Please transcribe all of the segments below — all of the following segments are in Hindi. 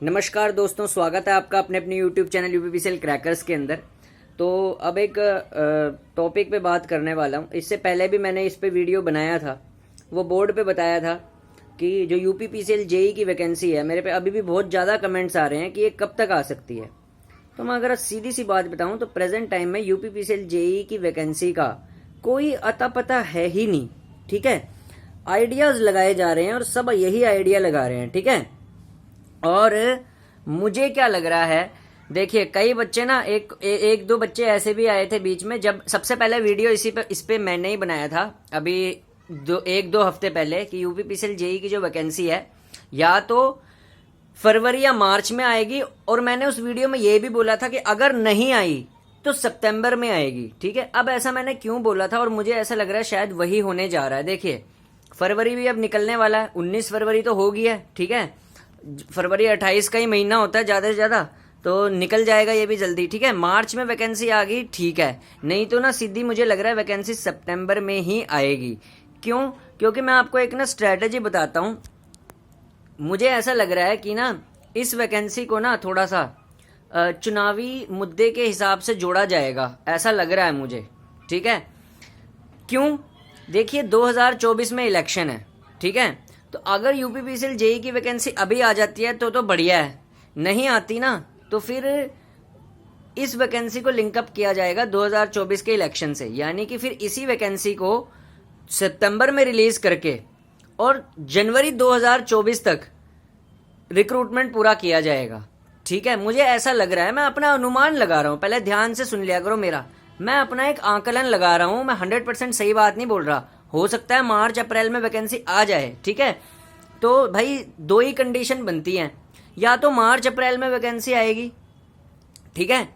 नमस्कार दोस्तों, स्वागत है आपका अपने अपने YouTube चैनल यूपीपीसीएल क्रैकर्स के अंदर। तो अब एक टॉपिक पे बात करने वाला हूँ। इससे पहले भी मैंने इस पे वीडियो बनाया था, वो बोर्ड पे बताया था कि जो यूपीपीसीएल जेई की वैकेंसी है, मेरे पे अभी भी बहुत ज़्यादा कमेंट्स आ रहे हैं कि ये कब तक आ सकती है। तो मैं अगर सीधी सी बात बताऊँ तो प्रेजेंट टाइम में यूपीपीसीएल जेई की वैकेंसी का कोई अता पता है ही नहीं। ठीक है, आइडियाज़ लगाए जा रहे हैं और सब यही आइडिया लगा रहे हैं। ठीक है, और मुझे क्या लग रहा है, देखिए कई बच्चे ना एक दो बच्चे ऐसे भी आए थे बीच में, जब सबसे पहले वीडियो इस पे मैंने ही बनाया था अभी एक दो हफ्ते पहले कि यूपीपीसीएल जेई की जो वैकेंसी है या तो फरवरी या मार्च में आएगी, और मैंने उस वीडियो में ये भी बोला था कि अगर नहीं आई तो सितंबर में आएगी। ठीक है, अब ऐसा मैंने क्यों बोला था और मुझे ऐसा लग रहा है शायद वही होने जा रहा है। देखिए फरवरी भी अब निकलने वाला है, 19 फरवरी तो हो गई है। ठीक है, फरवरी 28 का ही महीना होता है ज़्यादा से ज़्यादा, तो निकल जाएगा ये भी जल्दी। ठीक है, मार्च में वैकेंसी आ गई, ठीक है, नहीं तो ना सीधी मुझे लग रहा है वैकेंसी सितंबर में ही आएगी। क्यों? क्योंकि मैं आपको एक ना स्ट्रैटेजी बताता हूँ। मुझे ऐसा लग रहा है कि ना इस वैकेंसी को ना थोड़ा सा चुनावी मुद्दे के हिसाब से जोड़ा जाएगा, ऐसा लग रहा है मुझे। ठीक है, क्यों? देखिए 2024 में इलेक्शन है। ठीक है, तो अगर यूपीपीसीएल जेई की वैकेंसी अभी आ जाती है तो बढ़िया है, नहीं आती ना तो फिर इस वैकेंसी को लिंकअप किया जाएगा 2024 के इलेक्शन से, यानी कि फिर इसी वैकेंसी को सितंबर में रिलीज करके और जनवरी 2024 तक रिक्रूटमेंट पूरा किया जाएगा। ठीक है, मुझे ऐसा लग रहा है, मैं अपना अनुमान लगा रहा हूँ, पहले ध्यान से सुन लिया करो मेरा, मैं अपना एक आंकलन लगा रहा हूँ, मैं 100% सही बात नहीं बोल रहा। हो सकता है मार्च अप्रैल में वैकेंसी आ जाए। ठीक है, तो भाई दो ही कंडीशन बनती हैं, या तो मार्च अप्रैल में वैकेंसी आएगी, ठीक है,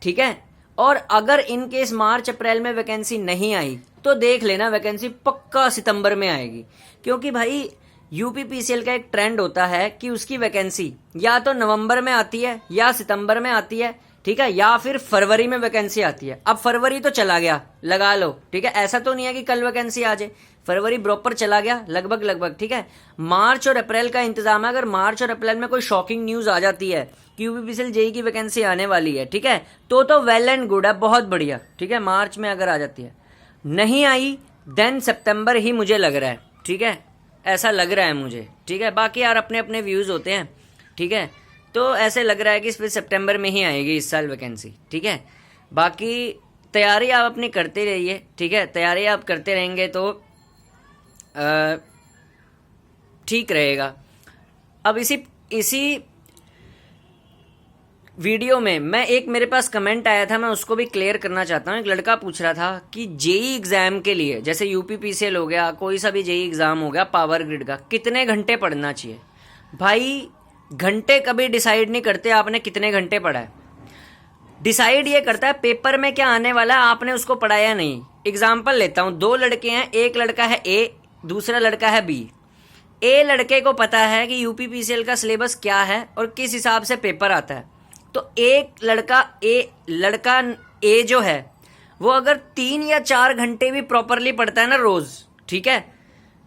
ठीक है, और अगर इन केस मार्च अप्रैल में वैकेंसी नहीं आई तो देख लेना वैकेंसी पक्का सितंबर में आएगी। क्योंकि भाई यूपीपीसीएल का एक ट्रेंड होता है कि उसकी वैकेंसी या तो नवंबर में आती है या सितंबर में आती है, ठीक है, या फिर फरवरी में वैकेंसी आती है। अब फरवरी तो चला गया, लगा लो। ठीक है, ऐसा तो नहीं है कि कल वैकेंसी आ जाए, फरवरी प्रॉपर चला गया लगभग। ठीक है, मार्च और अप्रैल का इंतजाम है। अगर मार्च और अप्रैल में कोई शॉकिंग न्यूज आ जाती है कि यूपीपीसीएल जेई की वैकेंसी आने वाली है, ठीक है, तो वेल एंड गुड है, बहुत बढ़िया। ठीक है, मार्च में अगर आ जाती है, नहीं आई देन सितंबर ही मुझे लग रहा है। ठीक है, ऐसा लग रहा है मुझे। ठीक है, बाकी यार अपने अपने व्यूज होते हैं। ठीक है, तो ऐसे लग रहा है कि फिर सितंबर में ही आएगी इस साल वैकेंसी। ठीक है, बाकी तैयारी आप अपनी करते रहिए। ठीक है, तैयारी आप करते रहेंगे तो ठीक रहेगा। अब इसी वीडियो में मैं एक मेरे पास कमेंट आया था, मैं उसको भी क्लियर करना चाहता हूँ। एक लड़का पूछ रहा था कि जेई एग्जाम के लिए, जैसे यूपीपीसीएल हो गया, कोई सा भी जेई एग्जाम हो गया पावर ग्रिड का, कितने घंटे पढ़ना चाहिए? भाई घंटे कभी डिसाइड नहीं करते आपने कितने घंटे पढ़ा है। डिसाइड ये करता है पेपर में क्या आने वाला है, आपने उसको पढ़ाया नहीं। एग्जाम्पल लेता हूं, दो लड़के हैं, एक लड़का है ए, दूसरा लड़का है बी। ए लड़के को पता है कि यूपीपीसीएल का सिलेबस क्या है और किस हिसाब से पेपर आता है, तो एक लड़का ए जो है वो अगर 3 या 4 घंटे भी प्रॉपरली पढ़ता है ना रोज, ठीक है,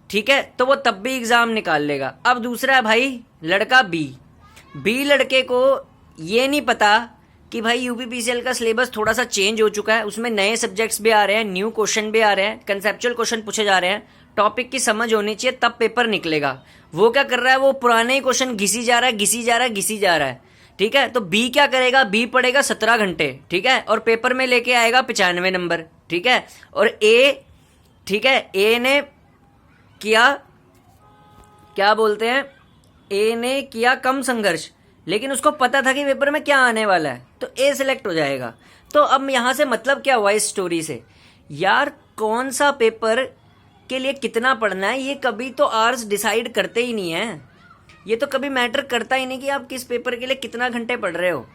ठीक है, तो वो तब भी एग्जाम निकाल लेगा। अब दूसरा है भाई लड़का बी लड़के को ये नहीं पता कि भाई यूपीपीसीएल का सिलेबस थोड़ा सा चेंज हो चुका है, उसमें नए सब्जेक्ट्स भी आ रहे हैं, न्यू क्वेश्चन भी आ रहे हैं, कंसेप्चुअल क्वेश्चन पूछे जा रहे हैं, टॉपिक की समझ होनी चाहिए तब पेपर निकलेगा। वो क्या कर रहा है, वो पुराने ही क्वेश्चन घिसी जा रहा है। ठीक है, तो बी क्या करेगा, बी पढ़ेगा 17 घंटे, ठीक है, और पेपर में लेके आएगा 95 नंबर। ठीक है, और ए, ठीक है, ए ने किया, क्या बोलते हैं, ए ने किया कम संघर्ष, लेकिन उसको पता था कि पेपर में क्या आने वाला है, तो ए सिलेक्ट हो जाएगा। तो अब यहां से मतलब क्या हुआ इस स्टोरी से, यार कौन सा पेपर के लिए कितना पढ़ना है ये कभी तो आवर्स डिसाइड करते ही नहीं है। ये तो कभी मैटर करता ही नहीं कि आप किस पेपर के लिए कितना घंटे पढ़ रहे हो।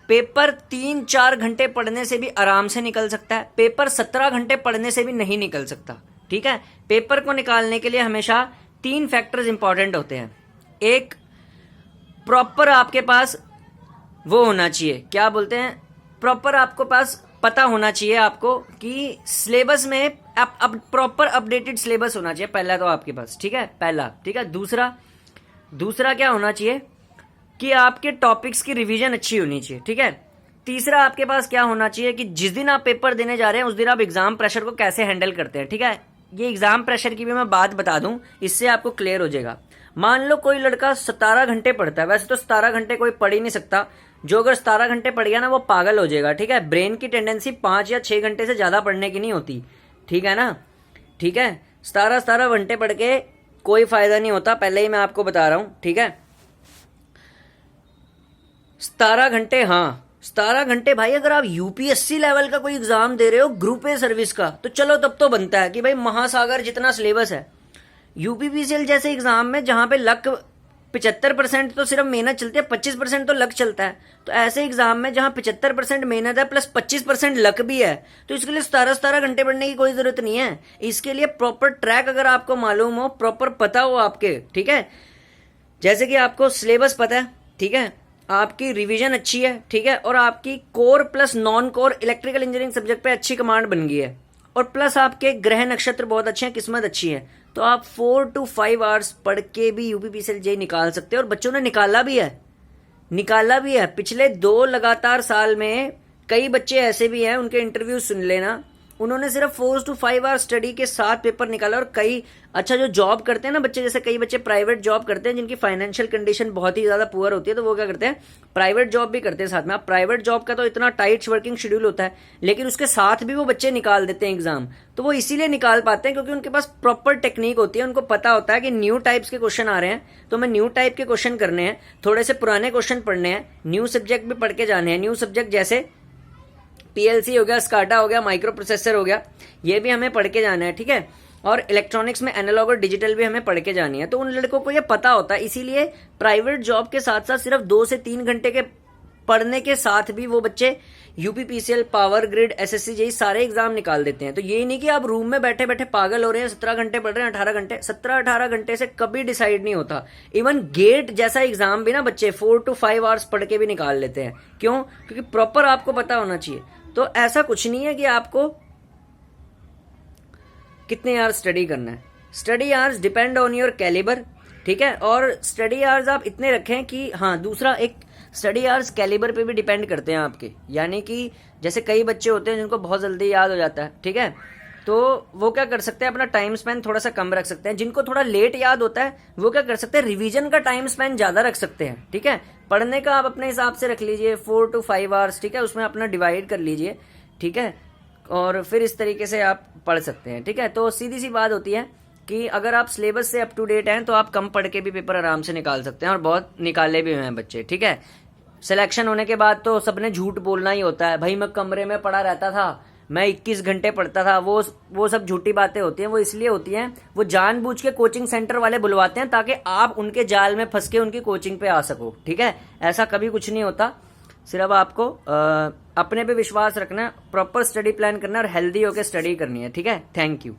पेपर 3-4 घंटे पढ़ने से भी आराम से निकल सकता है, पेपर 17 घंटे पढ़ने से भी नहीं निकल सकता। ठीक है, पेपर को निकालने के लिए हमेशा 3 फैक्टर्स इंपॉर्टेंट होते हैं। एक, प्रॉपर आपके पास वो होना चाहिए, क्या बोलते हैं, प्रॉपर आपको पास पता होना चाहिए आपको कि सिलेबस में अब प्रॉपर अपडेटेड सिलेबस होना चाहिए, पहला तो आपके पास। ठीक है, पहला, ठीक है। दूसरा क्या होना चाहिए, कि आपके टॉपिक्स की रिवीजन अच्छी होनी चाहिए, ठीक है। तीसरा आपके पास क्या होना चाहिए कि जिस दिन आप पेपर देने जा रहे हैं उस दिन आप एग्जाम प्रेशर को कैसे हैंडल करते हैं, ठीक है। ये एग्जाम प्रेशर की भी मैं बात बता दूं, इससे आपको क्लियर हो जाएगा। मान लो कोई लड़का 17 घंटे पढ़ता है, वैसे तो 17 घंटे कोई पढ़ ही नहीं सकता, जो अगर 17 घंटे पढ़ गया ना वो पागल हो जाएगा, ठीक है। ब्रेन की टेंडेंसी 5 या 6 घंटे से ज्यादा पढ़ने की नहीं होती, ठीक है ना, ठीक है। 17 घंटे पढ़ के कोई फायदा नहीं होता, पहले ही मैं आपको बता रहा हूं, ठीक है। 17 घंटे, हाँ 17 घंटे भाई, अगर आप यूपीएससी लेवल का कोई एग्जाम दे रहे हो ग्रुप ए सर्विस का, तो चलो तब तो बनता है कि भाई महासागर जितना सिलेबस है। यूपीपीसीएल जैसे एग्जाम में जहां पे लक 75% तो सिर्फ मेहनत चलती है, 25% तो लक चलता है, तो ऐसे एग्जाम में जहां 75% मेहनत है प्लस 25% लक भी है, तो इसके लिए 17 घंटे पढ़ने की कोई जरूरत नहीं है। इसके लिए प्रॉपर ट्रैक अगर आपको मालूम हो, प्रॉपर पता हो आपके, ठीक है, जैसे कि आपको सिलेबस पता है, ठीक है, आपकी रिवीजन अच्छी है, ठीक है, और आपकी core plus non core electrical engineering subject पे अच्छी कमांड बन गई है, और प्लस आपके ग्रह नक्षत्र बहुत अच्छे हैं, किस्मत अच्छी है, तो आप 4 to 5 आवर्स पढ़ के भी यूपीपीसीएल जेईई निकाल सकते हैं। और बच्चों ने निकाला भी है। पिछले 2 लगातार साल में कई बच्चे ऐसे भी हैं, उनके इंटरव्यू सुन लेना, उन्होंने सिर्फ 4 to 5 आवर स्टडी के साथ पेपर निकाला। और कई अच्छा जो जॉब करते हैं ना बच्चे, जैसे कई बच्चे प्राइवेट जॉब करते हैं जिनकी फाइनेंशियल कंडीशन बहुत ही ज्यादा पुअर होती है, तो वो क्या करते हैं, प्राइवेट जॉब भी करते हैं साथ में। अब प्राइवेट जॉब का तो इतना टाइट वर्किंग शेड्यूल होता है, लेकिन उसके साथ भी वो बच्चे निकाल देते हैं एग्जाम। तो वो इसीलिए निकाल पाते हैं क्योंकि उनके पास प्रॉपर टेक्निक होती है, उनको पता होता है कि न्यू टाइप्स के क्वेश्चन आ रहे हैं, तो मैं न्यू टाइप के क्वेश्चन करने हैं, थोड़े से पुराने क्वेश्चन पढ़ने हैं, न्यू सब्जेक्ट भी पढ़ के जाने हैं। न्यू सब्जेक्ट जैसे पीएलसी हो गया, स्काडा हो गया, माइक्रो प्रोसेसर हो गया, ये भी हमें पढ़ के जाना है, ठीक है। और इलेक्ट्रॉनिक्स में एनालॉग और डिजिटल भी हमें पढ़ के जानी है, तो उन लड़कों को ये पता होता है। इसीलिए प्राइवेट जॉब के साथ साथ सिर्फ 2 से 3 घंटे के पढ़ने के साथ भी वो बच्चे UPPCL, power grid, SSC JEE सारे एग्जाम निकाल देते हैं। तो ये नहीं कि आप रूम में बैठे बैठे पागल हो रहे हैं, 17 घंटे पढ़ रहे हैं, 18 घंटे, 17-18 घंटे से कभी डिसाइड नहीं होता। इवन गेट जैसा एग्जाम भी ना बच्चे 4 to 5 आवर्स पढ़ के भी निकाल लेते हैं। क्यों? क्योंकि प्रॉपर आपको पता होना चाहिए। तो ऐसा कुछ नहीं है कि आपको कितने आवर्स स्टडी करना है। Study hours depend on your calibre, ठीक है। और स्टडी आवर्स आप इतने रखें कि, हाँ दूसरा एक स्टडी आवर्स कैलिबर पे भी डिपेंड करते हैं आपके, यानी कि जैसे कई बच्चे होते हैं जिनको बहुत जल्दी याद हो जाता है, ठीक है, तो वो क्या कर सकते हैं, अपना टाइम स्पेन थोड़ा सा कम रख सकते हैं। जिनको थोड़ा लेट याद होता है वो क्या कर सकते हैं, रिवीजन का टाइम स्पेन ज्यादा रख सकते हैं, ठीक है। पढ़ने का आप अपने हिसाब से रख लीजिए 4 to 5 आवर्स, ठीक है, उसमें अपना डिवाइड कर लीजिए, ठीक है, और फिर इस तरीके से आप पढ़ सकते हैं, ठीक है। तो सीधी सी बात होती है कि अगर आप सिलेबस से अप टू डेट हैं तो आप कम पढ़ के भी पेपर आराम से निकाल सकते हैं, और बहुत निकाले भी हुए हैं बच्चे, ठीक है। सिलेक्शन होने के बाद तो सबने झूठ बोलना ही होता है, भाई मैं कमरे में पढ़ा रहता था, मैं 21 घंटे पढ़ता था, वो सब झूठी बातें होती हैं। वो इसलिए होती हैं, वो जानबूझ के कोचिंग सेंटर वाले बुलवाते हैं ताकि आप उनके जाल में फंस के उनकी कोचिंग पे आ सको, ठीक है। ऐसा कभी कुछ नहीं होता, सिर्फ आपको अपने पे विश्वास रखना है, प्रॉपर स्टडी प्लान करना है और हेल्दी होकर स्टडी करनी है, ठीक है। Thank you.